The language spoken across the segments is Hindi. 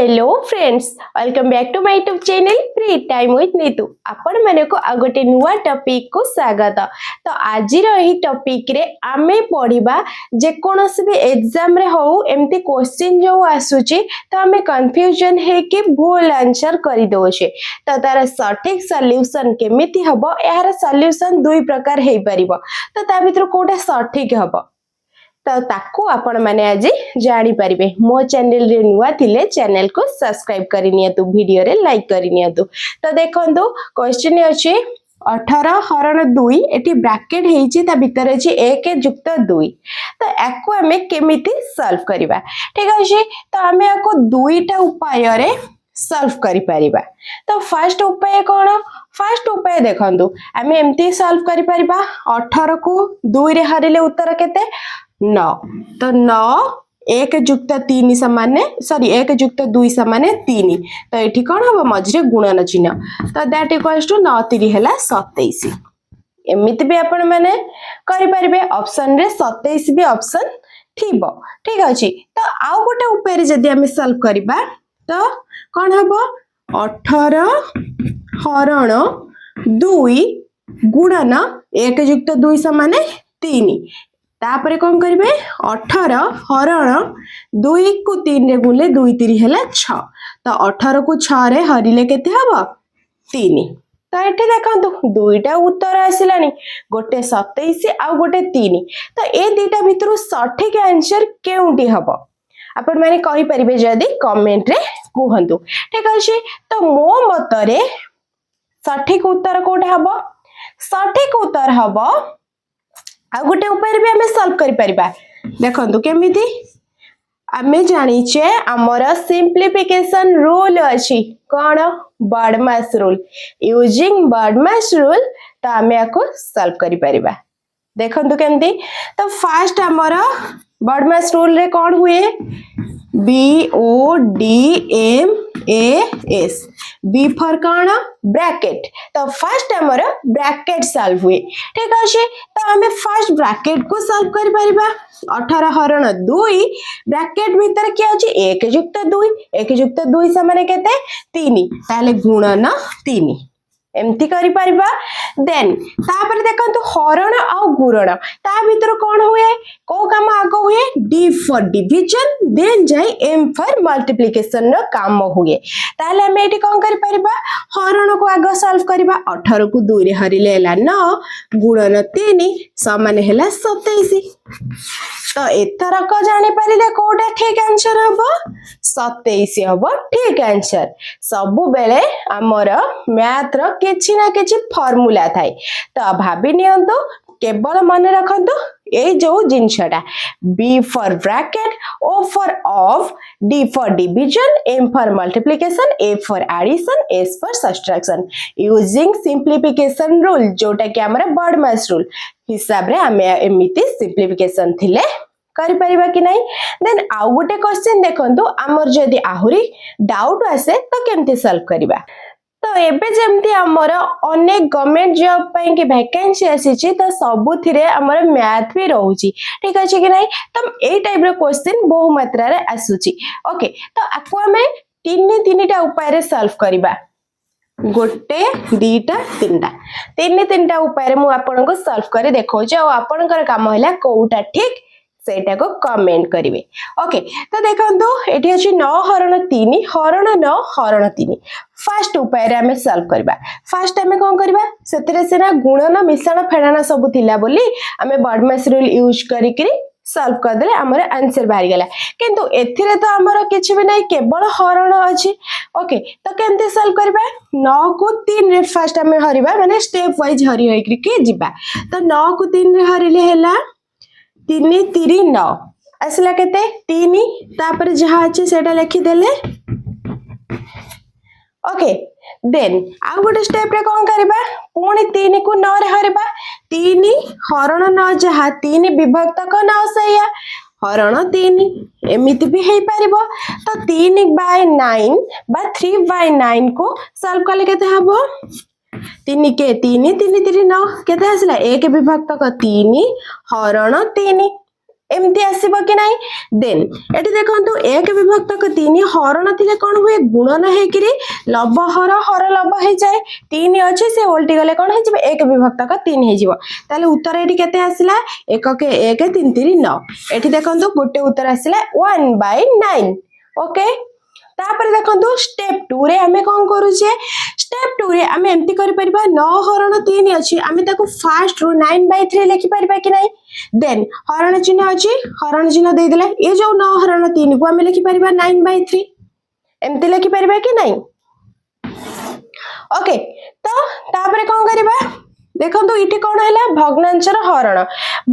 Hello friends, welcome back to my YouTube channel free time with Neetu. आपण माने को आ गोटे नुवा टॉपिक को स्वागत। तो आज रही टॉपिक रे आमे पढ़िबा जे कोनोसी भी एग्जाम रे हो एमती क्वेश्चन जो आसुची तो आमे कंफ्यूजन है कि भूल आंसर करि दोछे। तो तार सटीक सॉल्यूशन केमिति हबो, यार सॉल्यूशन दुई प्रकार हे परिबो। तो ता भीतर कोटा सटीक हबो तो ताकू आपण माने आज जानी परिबे। मो चैनल रे नुवा थिले चैनल को सब्सक्राइब करि नियतु, वीडियो रे लाइक करि नियतु। तो देखंतु क्वेश्चन अछि 18 हरण 2 एटी ब्रैकेट हेछि, ता भीतर अछि 1 जुक्त 2। तो याकू हमें केमिति सॉल्व करिबा, ठीक अछि। तो हमें याकू दुईटा उपाय रे सॉल्व करि परिबा। तो फर्स्ट उपाय कोन? फर्स्ट उपाय देखंतु हमें एमती सॉल्व करि परिबा। 18 को 2 रे हरिले उत्तर केते 9। तो 9 1 जुक्त 3 समान सॉरी 1 जुक्त 2 समान 3। तो एठी कोन हो मझरे गुणन चिन्ह, तो दैट इक्वल्स टू 9 3 हैला 27। एमिति भी आपण माने करि परिबे। ऑप्शन रे 27 भी ऑप्शन थिबो, ठीक अछि। तो आउ गोटे उपाय रे जदी हम सॉल्व करिबा तो कोन हबो 18 हरण 2 गुणन 1 जुक्त 2 समान 3। तापरे कौन करिवे 18 हरण 2 को 3 रे गुले 2 3 हैला 6। तो 18 को 6 रे हरिले केते हबो 3। तो एठी देखंतु दुईटा उत्तर आसिलानी, गोटे 27 आ गोटे 3। तो ए दुईटा भितरु सठिक आंसर केउंटी हबो आपण माने कहि परिबे जदी कमेंट रे कहंतु, ठीक अछि। तो मो मतरे सठिक उत्तर कोठा हबो? सठिक उत्तर हबो आ गोटे उपाय भी हमें सॉल्व करि परिबा। देखंतु केमिति हमें जानिचे हमर सिंप्लिफिकेशन रूल अछि कोन? बर्डमास रूल। यूजिंग बर्डमास रूल तो हमें याको सॉल्व करि परिबा। देखंतु केमिति। तो फर्स्ट हमर बर्डमास रूल रे कोन हुए? BODMAS, बी फॉर कौन? ब्रैकेट। तो फर्स्ट हमर ब्रैकेट सॉल्व हुए, ठीक अछि। तो हमें फर्स्ट ब्रैकेट को सॉल्व करि परिबा। 18 हरण 2 ब्रैकेट भीतर क्या अछि 1 जुक्त 2, 1 जुक्त 2 समान केते 3, ताले गुणन 3 एमती करि परिबा। देन तापर देखंतु हरण आ गुणन ता भीतर कोन हुए? को काम आगो हुए? डी फॉर डिवीजन देन जाई एम फॉर मल्टीप्लिकेशन रो काम हुए। ताले हम एठी कोन करि परिबा? हरण को आगो सॉल्व करिबा। 18 को 2 रे हरिले हैला 9 गुणन 3 समान हैला 27। तो एथर को जानि परिले कोटा ठीक आंसर हबो 27 हबो ठीक आंसर। सबु बेले हमर मैथ रो किछि ना किछि फार्मूला थाई। तो भाबी नियंतु, केवल मन रखंतु ए जो जिनछटा B for bracket, O for of, D for division, M for multiplication, A for addition, S for subtraction. Using simplification rule जोटा कि हमर बर्डमास रूल हिसाब रे हमें एमिति सिंप्लिफिकेशन थिले करि परिबा कि नहीं। देन आउ गोटे क्वेश्चन देखंतु हमर जदी आहुरी डाउट आसे तो केमते सॉल्व करिबा। तो एबे जेमती हमर अनेक गवर्नमेंट जॉब पई कि वैकेंसी आसीची तो सबुथिरे हमर मैथ भी रहउची, ठीक अछि कि नहीं। तो ए टाइप रो क्वेश्चन बहु मात्रा रे आसुची। ओके, तो आको हमें तीनटा उपाय रे सॉल्व करिबा। गोटे दीटा तीनटा उपाय रे मु आपन को सॉल्व करे देखौचे और आपन कर काम हैला कोउटा ठीक सेटा को कमेंट करिवे। ओके, तो देखंतु एठी अछि 9 हरण 3 हरण 9 हरण 3। फर्स्ट उपाय रे हमें सॉल्व करबा। फर्स्ट हमें कोन करबा? सेतरे सेना गुणन मिश्रण फेडाना सब थिला बोली हमें बर्डमास रूल यूज करिकरी सॉल्व कर देले हमर आंसर बाहर गेला। किंतु एथिरे तो हमर किछि भी नै, केवल हरण अछि। ओके, तो केमते सॉल्व करबा? 9 को 3 रे फर्स्ट हमें हरिबा, माने स्टेप वाइज हरि होई के जिबा। तो 9 को 3 रे हरिले हैला 3 3 9 असला केते 3, तापर जहा अछि सेटा लिखि देले। ओके, देन आ गोटे स्टेप रे कोन करबा? पुणी 3 को 9 रे हरिबा। 3 हरण 9 जहा 3 विभक्त को 9 सैया हरण 3 एमिति भी हे परिबो। तो 3/9 बा 3/9 को सॉल्व करले केते हबो? 3 के 3 3 3 9 केते आसला 1 विभक्त को 3 हरण 3 एमती आसीबो कि नाही देन एठी देखंतु एक विभक्तक 3 हरण थिले कोन हुए गुणन हेकिरी लब हर हर लब हे जाए 3 अछि से उल्टी गले कोन हे जिवो एक विभक्तक 3 हे जिवो ताले उत्तर एठी केते आसिला 1 के 1 3 3 9 एठी देखंतु गोटे उत्तर आसिला 1/9 ओके तापर देखंतु स्टेप 2 रे हमें कोन करू छे स्टेप 2 रे हमें एमती करि परिबा 9 हरण 3 अछि हमें ताको फास्ट रो 9/3 लिखि परिबा कि नाही देन हरण चिन्ह अछि हरण चिन्ह दे देले ए जो 9 हरण 3 को हमें लिखि परिबा 9/3 एमती लिखि परिबा कि नाही ओके तो तापर कोन करिबा देखंतु इठी कोन हैला भग्नांशर हरण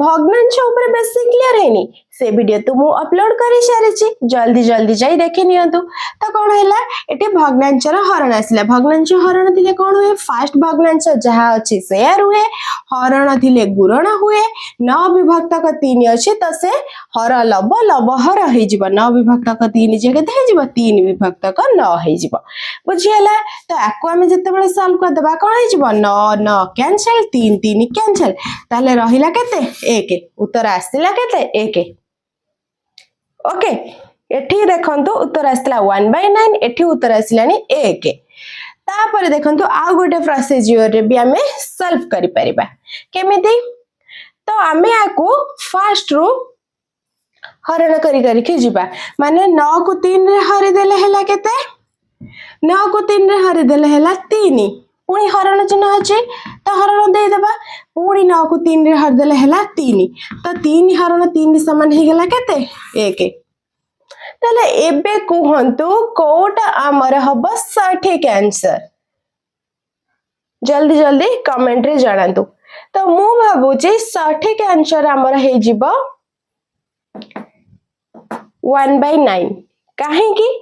भग्नांश ऊपर बेसी क्लियर हैनी से वीडियो तो मु अपलोड करी सारिछि जल्दी जल्दी जाई देखि नियंतु तो कोन हैला एठी भग्नांशर हरण आसिला भग्नांश हरण थिले कोन हुए फास्ट भग्नांश जहा अछि शेयर हुए हरण थिले गुणन हुए 9 विभक्तक 3 अछि त से हर लब लब हर हे जिवो 9 विभक्तक 3 जगह हे जिवो 3 विभक्तक 9 हे जिवो बुझियला तो आको हम जते बेले सॉल्व कर देबा कोन हे जिवो 9 9 कैंसिल 3 3 कैंसिल ताले रहिला केते 1 उत्तर आसिला केते 1 ओके एठी देखंतु उत्तर आसला 1/9 एठी उत्तर आसलानी 1 तापर देखंतु आ गोटे प्रोसीजर रे भी हमें सॉल्व करि परिबा केमिति तो हमें आको फास्ट रो हरण करि के जिबा माने 9 को 3 रे हरि देले हला केते 9 को 3 रे हरि देले हला 3 पुणी हरण चिन्ह अछि तो हरण दे देबा पुणी 9 को 3 रे हरि देले हला 3 तो 3 हरण 3 समान हे गेला केते 1 तले एबे कहंतु कोटा हमर हबो सठिक आंसर जल्दी जल्दी कमेंट रे जणांतु तो मु भाबुची सठिक आंसर हमर हे जिवो 1/9 काहे की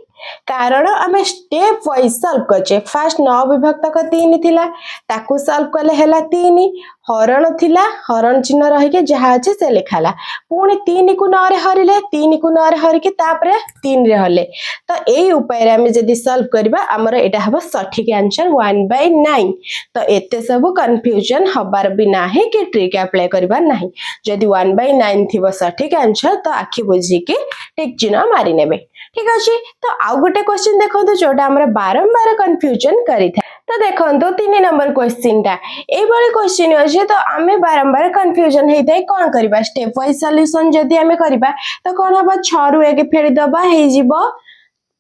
कारण आमे स्टेप वाइज सॉल्व करचे फास्ट 9 विभक्तक 3 थिला ताकू सॉल्व करले हैला 3 हरण थिला हरण चिन्ह रही के जहा अछि से लिखाला पुणी 3 को 9 रे हरिले 3 को 9 रे हरि के तापरे 3 रे हले तो एई उपाय रे हमें जदी सॉल्व करबा हमर एटा हबो सठिक आंसर 1/9 तो एते सब कंफ्यूजन हबार भी नाही कि ट्रिक अप्लाई करबा नाही जदी 1/9 थिबो सठिक आंसर तो आखि बुझी के टिक चिन्ह मारि नेबे ठीक अछि तो आउ गोटे क्वेश्चन देखंतु जोटा हमरा बारंबार कंफ्यूजन करि था तो देखंतु 3 नंबर क्वेश्चन ता ए बळे क्वेश्चन अछि तो हमें बारंबार कंफ्यूजन हेतै कोन करबा स्टेप वाइज सॉल्यूशन जदी हमें करबा तो कोन हबा 6 रु 1 फेरि दबा हे जिवो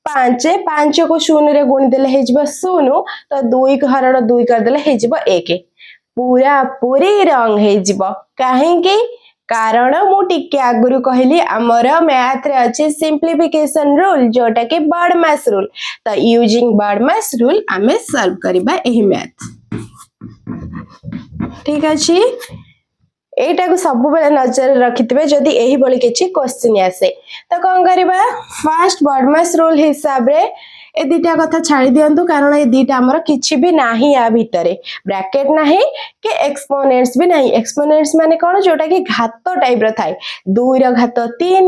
5 5 को 0 रे गुणी देले हे जिवो 0 तो 2 को हरण 2 कर देले हे जिवो 1 पूरा पूरी रंग हे जिवो काहे की कारण मु टिके आगुरु कहली हमर मैथ रे अछि सिंप्लिफिकेशन रूल जोटा के बर्डमास रूल तो यूजिंग बर्डमास रूल हमें सॉल्व करबा एही मैथ ठीक अछि एटा को सब बेले नजर रखितबे जदी एही बळी किछि क्वेश्चन आसे तो कोन करबा फर्स्ट बर्डमास रूल हिसाब रे ए दीटा कथा छाड़ी दियंतु कारण ए दीटा हमर किछि भी नाही या भीतरे ब्रैकेट नाही के एक्सपोनेंट्स भी नाही एक्सपोनेंट्स माने कोन जोटा कि घात टाइप रो थाए 2 रो घात 3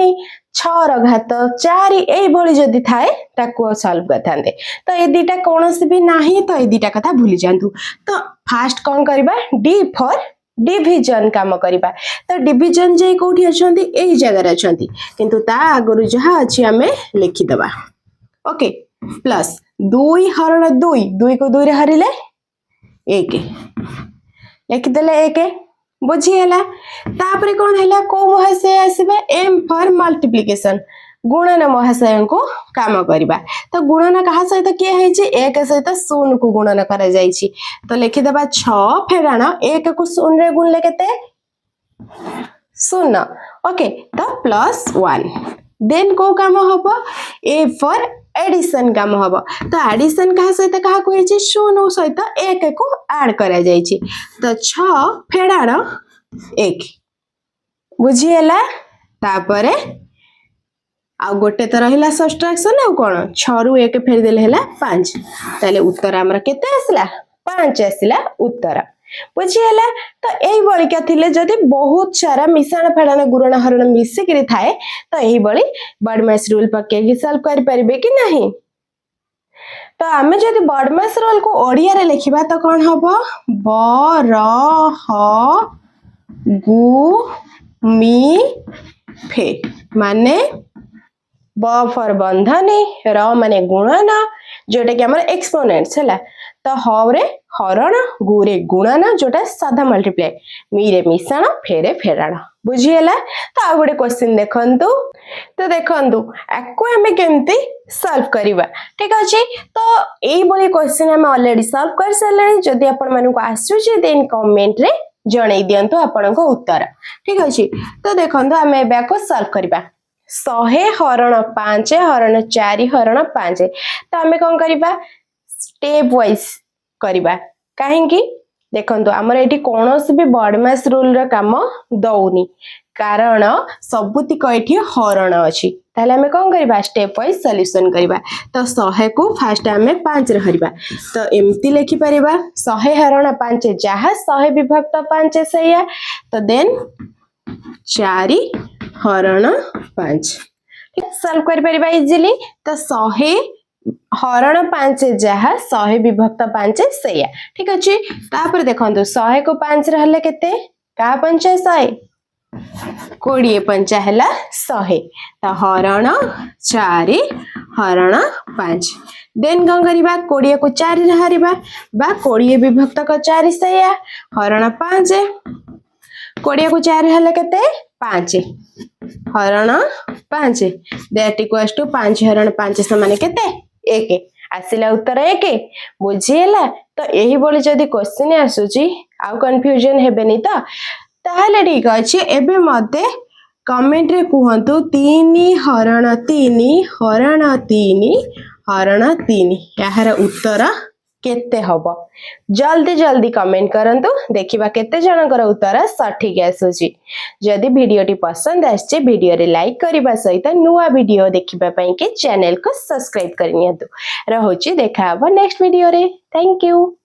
6 रो घात 4 एई भली जदी थाए ताको सॉल्व करथांते तो ए दीटा कोनोसी भी नाही तो ए दीटा कथा भूली जांतु तो फर्स्ट कोन करबा डी फॉर डिविजन काम करिबा तो डिविजन जे कोठी अछंती एई जगह रे अछंती किंतु ता आगरु जहा अछि हमें लिखि दबा ओके प्लस 2 हरण 2 2 को 2 रे हरिले 1 लिखि देले 1 बुझी हैला तापरे कोन हैला को महाशय आसीबे m फॉर मल्टीप्लिकेशन गुणन महाशय को काम करिबा तो गुणन कहा सहित के है जे 1 सहित 0 को गुणन करा जाई छी तो लिखि देबा 6 फेराण 1 को 0 रे गुणले केते 0 ओके तो +1 देन को काम होबो a फॉर एडिशन काम होबो तो एडिशन कहा सहित कहा को छै 0 सहित 1 को ऐड करा जाई छी तो 6 फेडाण 1 बुझी हैला तापरे आ गोटे तो रहिला सब्ट्रैक्शन आ कोन 6 रु 1 फेर देले हैला 5 ताले उत्तर हमरा केते आसला 5 आसला उत्तर बुझी हैला तो एही बळिका थिले जदी बहुत सारा मिसाण फेडाण गुणन हरण मिसी करी थाए तो एही बळी बर्डमास रूल पके के सॉल्व कर परिबे कि नहीं तो आमे जदी बर्डमास रूल को ओडिया रे लिखिबा तो कोन हबो ब र ह गु मी फे माने ब फॉर बंधनी र माने गुणन जोटा कि हमर एक्सपोनेंट्स हैला तो ह रे हरण गु रे गुणन जोटा साधा मल्टीप्लाई मी रे मिश्रण फेरे फेराण बुझी हैला। तो आ गोटे क्वेश्चन देखंतु तो देखंतु आको हमें केमती सॉल्व करबा ठीक अछि। तो एई बोली क्वेश्चन हम ऑलरेडी सॉल्व कर सले जदि आपण मानु को आसु जे देन कमेंट रे जणै दियंतु आपण को उत्तर ठीक अछि। तो देखंतु हमें बैक सॉल्व करबा 100 हरण 5 हरण 4 हरण 5 तो हमें कौन करबा स्टेप वाइज करबा काहेकि देखंतु हमर एठी कोनोस भी बॉडमास रूल रा काम दउनी कारण सबुति एठी हरण अछि ताले हमें कौन करबा स्टेप वाइज सॉल्यूशन करबा। तो 100 को फास्ट हमें 5 रे हरिबा तो एम्ति लिखि परिबा 100 हरण 5 जहा 100 विभक्त 5 सैया तो देन 4 हरण 5 सॉल्व कर परिबा इजीली। तो 100 हरण 5 जहा 100 विभक्त 5 सैया ठीक अछि। तापर देखंतु 100 को 5 रे हले केते का 5 100 20 5 हला 100 तो हरण 4 हरण 5 देन कौन करिबा 20 को 4 रे हरिबा बा 20 विभक्त को 4 सैया हरण 5 20 को 4 हले केते 5 हरण 5 दैट इक्वल्स टू 5 हरण 5 समान केते 1 आसिला उत्तर 1 बुझिएला। तो एही बोली जदी क्वेश्चन आसुची आ कंफ्यूजन हेबेनी तो ताहले ठीक अछि। एबे मते कमेंट रे कहंतु 3 हरण 3 हरण 3 हरण 3 यार उत्तर केते हबो जल्दी जल्दी कमेंट करंतु देखिबा केते जनकर उत्तर सठिक आसुची। जदि वीडियोटी पसंद आछे वीडियो रे लाइक करबा सहित नुवा वीडियो देखिबा पई के चैनल को सब्सक्राइब करनियंतु रहुची देखा हबो नेक्स्ट वीडियो रे। Thank you.